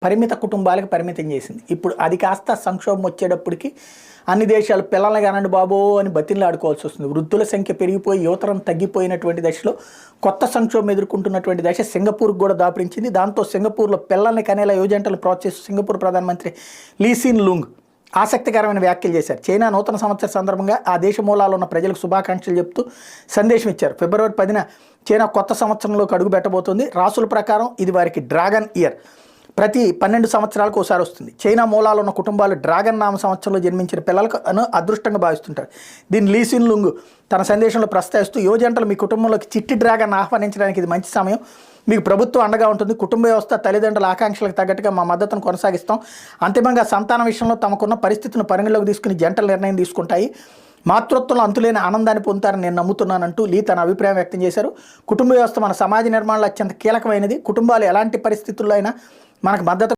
పరిమిత కుటుంబాలకు పరిమితం చేసింది. ఇప్పుడు అది కాస్త సంక్షోభం వచ్చేటప్పటికి అన్ని దేశాలు పిల్లల్ని కానండి బాబో అని బతిమలాడుకోవాల్సి వస్తుంది. వృద్ధుల సంఖ్య పెరిగిపోయి యువతరం తగ్గిపోయినటువంటి దశలో కొత్త సంక్షోభం ఎదుర్కొంటున్నటువంటి దశ సింగపూర్కి కూడా దాపురించింది. దాంతో సింగపూర్లో పిల్లల్ని కనేలా యువజంటలు ప్రోత్సహిస్తూ సింగపూర్ ప్రధానమంత్రి లీ సిన్ లూంగ్ ఆసక్తికరమైన వ్యాఖ్యలు చేశారు. చైనా నూతన సంవత్సర సందర్భంగా ఆ దేశ మూలాల్లో ఉన్న ప్రజలకు శుభాకాంక్షలు చెప్తూ సందేశం ఇచ్చారు. ఫిబ్రవరి 10న చైనా కొత్త సంవత్సరంలోకి అడుగు పెట్టబోతోంది. రాసుల ప్రకారం ఇది వారికి డ్రాగన్ ఇయర్. ప్రతి 12 సంవత్సరాలకు ఒకసారి వస్తుంది. చైనా మూలాలు ఉన్న కుటుంబాలు డ్రాగన్ నామ సంవత్సరంలో జన్మించిన పిల్లలకు అదృష్టంగా భావిస్తుంటారు. దీన్ని లీ సిన్ లూంగ్ తన సందేశంలో ప్రస్తావిస్తూ యువజంటలు మీ కుటుంబంలోకి చిట్టి డ్రాగన్ ఆహ్వానించడానికి ఇది మంచి సమయం. మీకు ప్రభుత్వం అండగా ఉంటుంది. కుటుంబ వ్యవస్థ తల్లిదండ్రుల ఆకాంక్షలకు తగ్గట్టుగా మా మద్దతును కొనసాగిస్తాం. అంతిమంగా సంతాన విషయంలో తమకున్న పరిస్థితిని పరిగణలోకి తీసుకుని జంటలు నిర్ణయం తీసుకుంటాయి. మాతృత్వంలో అంతులేని ఆనందాన్ని పొందుతారని నేను నమ్ముతున్నానంటూ లీ తన అభిప్రాయం వ్యక్తం చేశారు. కుటుంబ వ్యవస్థ మన సమాజ నిర్మాణంలో అత్యంత కీలకమైనది. కుటుంబాలు ఎలాంటి పరిస్థితుల్లో అయినా మనకు మద్దతు